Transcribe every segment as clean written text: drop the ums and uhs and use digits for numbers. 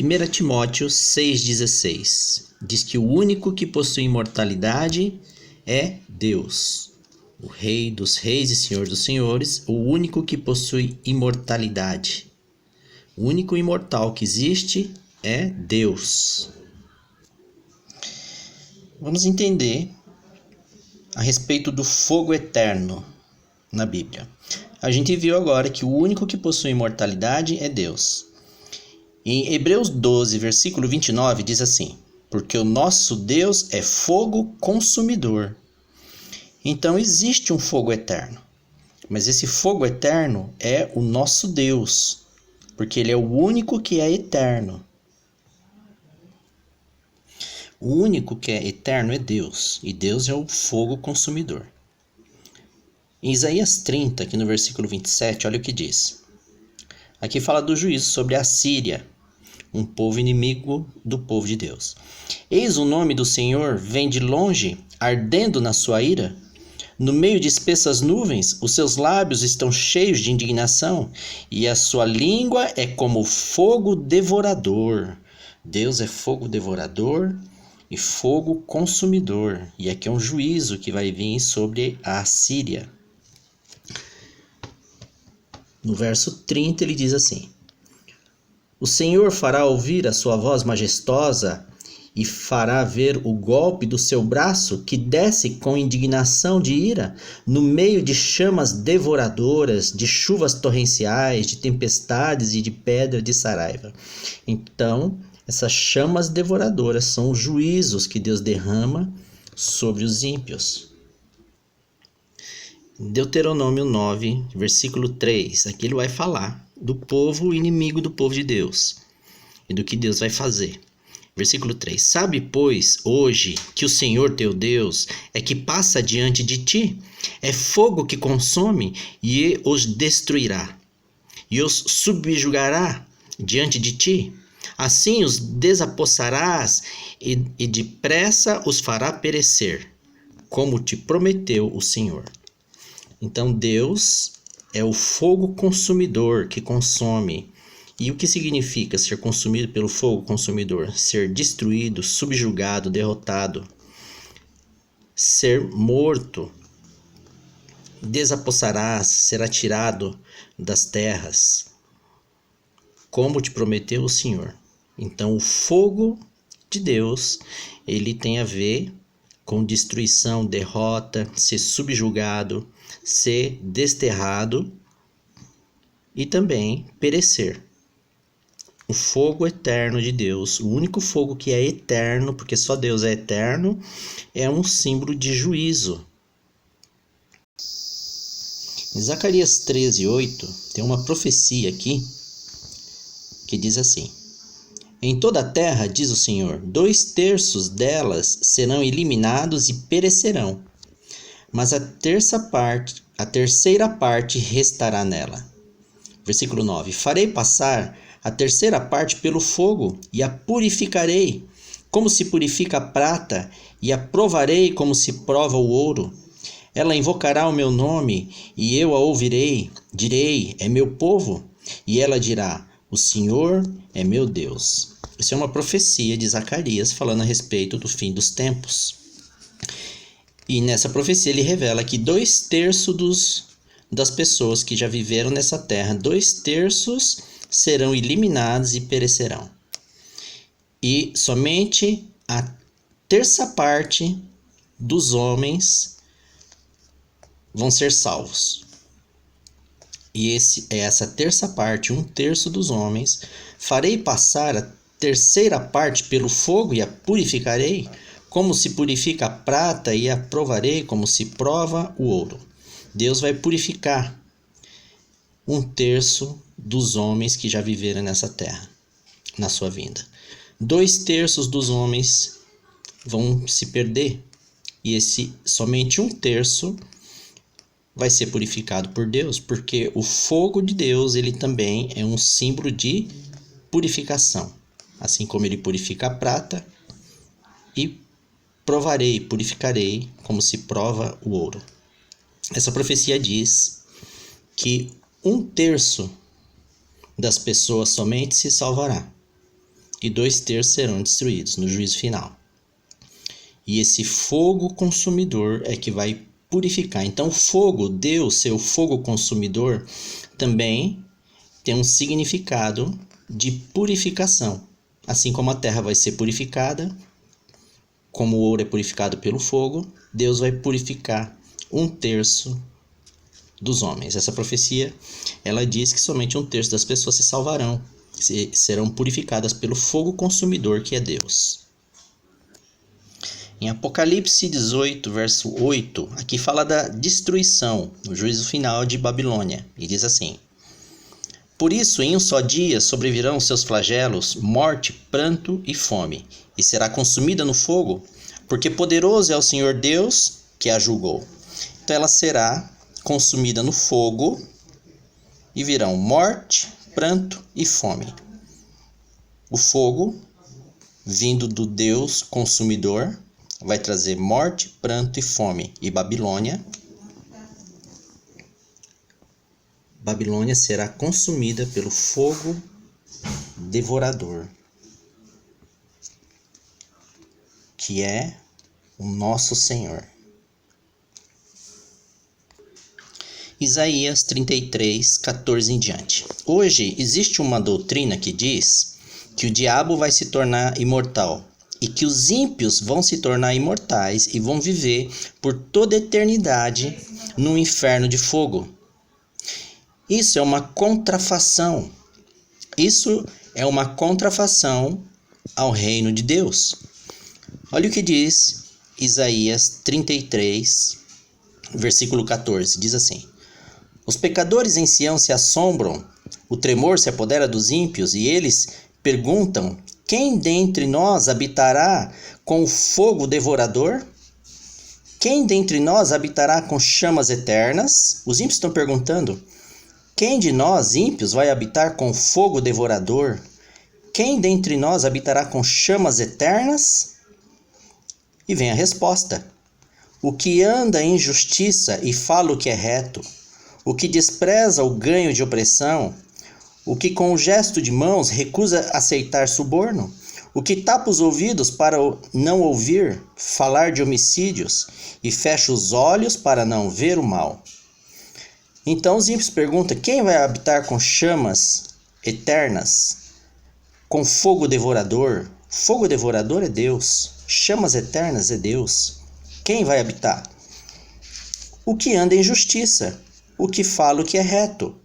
1 Timóteo 6,16 diz que o único que possui imortalidade é Deus, o Rei dos Reis e Senhor dos Senhores, o único que possui imortalidade. O único imortal que existe é Deus. Vamos entender a respeito do fogo eterno na Bíblia. A gente viu agora que o único que possui imortalidade é Deus. Em Hebreus 12, versículo 29, diz assim: porque o nosso Deus é fogo consumidor. Então existe um fogo eterno. Mas esse fogo eterno é o nosso Deus, porque Ele é o único que é eterno. O único que é eterno é Deus, e Deus é o fogo consumidor. Em Isaías 30, aqui no versículo 27, olha o que diz. Aqui fala do juízo sobre a Síria, um povo inimigo do povo de Deus. Eis o nome do Senhor vem de longe, ardendo na sua ira. No meio de espessas nuvens, os seus lábios estão cheios de indignação, e a sua língua é como fogo devorador. Deus é fogo devorador e fogo consumidor. E aqui é um juízo que vai vir sobre a Síria. No verso 30 ele diz assim: o Senhor fará ouvir a sua voz majestosa e fará ver o golpe do seu braço que desce com indignação de ira, no meio de chamas devoradoras, de chuvas torrenciais, de tempestades e de pedra de saraiva. Então, essas chamas devoradoras são os juízos que Deus derrama sobre os ímpios. Deuteronômio 9, versículo 3, aqui ele vai falar do povo inimigo do povo de Deus e do que Deus vai fazer. Versículo 3, sabe, pois, hoje que o Senhor teu Deus é que passa diante de ti, é fogo que consome e os destruirá, e os subjugará diante de ti. Assim os desapossarás e depressa os fará perecer, como te prometeu o Senhor. Então Deus é o fogo consumidor que consome. E o que significa ser consumido pelo fogo consumidor? Ser destruído, subjugado, derrotado, ser morto, desapossarás, será tirado das terras, como te prometeu o Senhor. Então o fogo de Deus, ele tem a ver com destruição, derrota, ser subjugado, ser desterrado e também perecer. O fogo eterno de Deus, o único fogo que é eterno, porque só Deus é eterno, é um símbolo de juízo. Em Zacarias 13:8, tem uma profecia aqui que diz assim: em toda a terra, diz o Senhor, 2/3 delas serão eliminados e perecerão, mas a terceira parte restará nela. Versículo 9, farei passar a terceira parte pelo fogo e a purificarei, como se purifica a prata, e a provarei como se prova o ouro. Ela invocará o meu nome, e eu a ouvirei. Direi, é meu povo. E ela dirá, o Senhor é meu Deus. Isso é uma profecia de Zacarias falando a respeito do fim dos tempos. E nessa profecia ele revela que 2/3 das pessoas que já viveram nessa terra, 2/3 serão eliminados e perecerão. E somente a terça parte dos homens vão ser salvos. E essa terça parte, 1/3 dos homens, farei passar a terceira parte pelo fogo e a purificarei, como se purifica a prata, e a provarei como se prova o ouro. Deus vai purificar 1/3 dos homens que já viveram nessa terra, na sua vinda. 2/3 dos homens vão se perder, e somente 1/3 vai ser purificado por Deus, porque o fogo de Deus, ele também é um símbolo de purificação, assim como ele purifica a prata, e provarei, purificarei, como se prova o ouro. Essa profecia diz que 1/3 das pessoas somente se salvará. e 2/3 serão destruídos no juízo final. E esse fogo consumidor é que vai purificar. Então, o fogo, Deus, seu fogo consumidor, também tem um significado de purificação. Assim como a terra vai ser purificada, como o ouro é purificado pelo fogo, Deus vai purificar 1/3 dos homens. Essa profecia, ela diz que somente 1/3 das pessoas se salvarão, serão purificadas pelo fogo consumidor que é Deus. Em Apocalipse 18, verso 8, aqui fala da destruição, no juízo final de Babilônia, e diz assim: Por isso, em um só dia sobrevirão seus flagelos, morte, pranto e fome, e será consumida no fogo, porque poderoso é o Senhor Deus que a julgou. Então ela será consumida no fogo, e virão morte, pranto e fome. O fogo, vindo do Deus consumidor, vai trazer morte, pranto e fome. E Babilônia será consumida pelo fogo devorador, que é o nosso Senhor. Isaías 33, 14 em diante. Hoje existe uma doutrina que diz que o diabo vai se tornar imortal e que os ímpios vão se tornar imortais e vão viver por toda a eternidade no inferno de fogo. Isso é uma contrafação. Isso é uma contrafação ao reino de Deus. Olha o que diz Isaías 33, versículo 14. Diz assim: Os pecadores em Sião se assombram, o tremor se apodera dos ímpios, e eles perguntam: Quem dentre nós habitará com o fogo devorador? Quem dentre nós habitará com chamas eternas? Os ímpios estão perguntando: Quem de nós, ímpios, vai habitar com fogo devorador? Quem dentre nós habitará com chamas eternas? E vem a resposta: O que anda em justiça e fala o que é reto, o que despreza o ganho de opressão, o que com o gesto de mãos recusa aceitar suborno, o que tapa os ouvidos para não ouvir falar de homicídios e fecha os olhos para não ver o mal. Então os ímpios perguntam: quem vai habitar com chamas eternas, com fogo devorador? Fogo devorador é Deus, chamas eternas é Deus. Quem vai habitar? O que anda em justiça, o que fala o que é reto,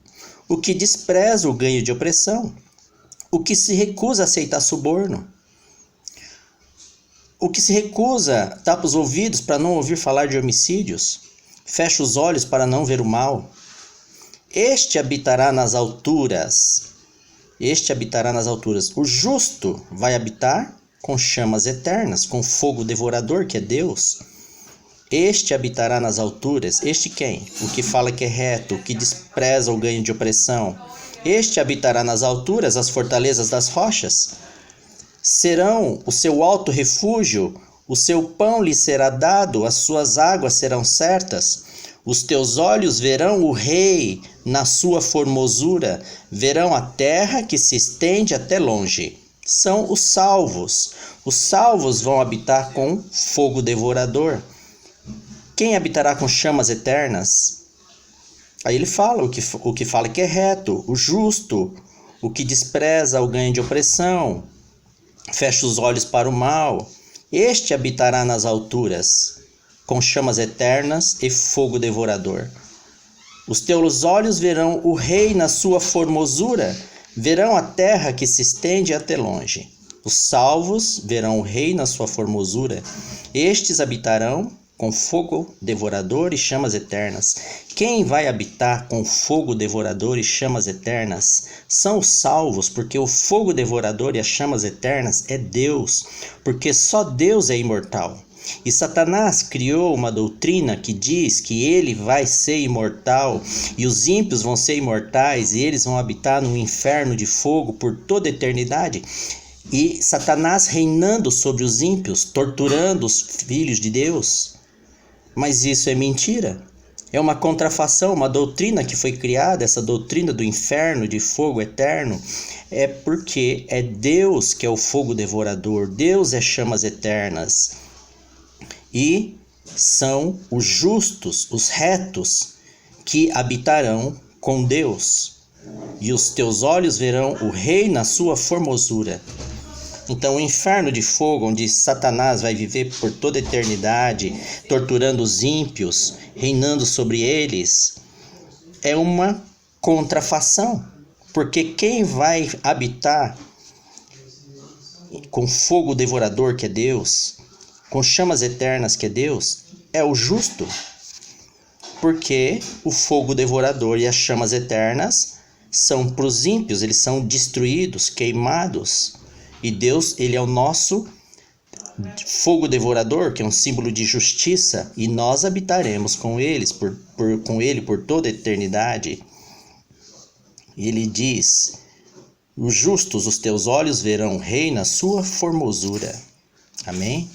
o que despreza o ganho de opressão, o que se recusa a aceitar suborno, o que se recusa, tapa os ouvidos para não ouvir falar de homicídios, fecha os olhos para não ver o mal. Este habitará nas alturas. Este habitará nas alturas. O justo vai habitar com chamas eternas, com fogo devorador, que é Deus. Este habitará nas alturas. Este quem? O que fala que é reto, o que despreza o ganho de opressão. Este habitará nas alturas, as fortalezas das rochas. Serão o seu alto refúgio, o seu pão lhe será dado, as suas águas serão certas. Os teus olhos verão o rei na sua formosura, verão a terra que se estende até longe. São os salvos. Os salvos vão habitar com fogo devorador. Quem habitará com chamas eternas? Aí ele fala o que fala que é reto, o justo, o que despreza o ganho de opressão, fecha os olhos para o mal. Este habitará nas alturas, com chamas eternas e fogo devorador. Os teus olhos verão o rei na sua formosura, verão a terra que se estende até longe. Os salvos verão o rei na sua formosura. Estes habitarão com fogo devorador e chamas eternas. Quem vai habitar com fogo devorador e chamas eternas? São os salvos, porque o fogo devorador e as chamas eternas é Deus, porque só Deus é imortal. E Satanás criou uma doutrina que diz que ele vai ser imortal e os ímpios vão ser imortais e eles vão habitar no inferno de fogo por toda a eternidade. E Satanás reinando sobre os ímpios, torturando os filhos de Deus. Mas isso é mentira. É uma contrafação, uma doutrina que foi criada, essa doutrina do inferno, de fogo eterno, é porque é Deus que é o fogo devorador, Deus é chamas eternas. E são os justos, os retos, que habitarão com Deus. E os teus olhos verão o Rei na sua formosura. Então o inferno de fogo, onde Satanás vai viver por toda a eternidade, torturando os ímpios, reinando sobre eles, é uma contrafação. Porque quem vai habitar com fogo devorador, que é Deus, com chamas eternas, que é Deus, é o justo. Porque o fogo devorador e as chamas eternas são para os ímpios, eles são destruídos, queimados. E Deus, ele é o nosso fogo devorador, que é um símbolo de justiça, e nós habitaremos com eles, com ele por toda a eternidade. E ele diz: os justos, os teus olhos verão o Rei na sua formosura. Amém?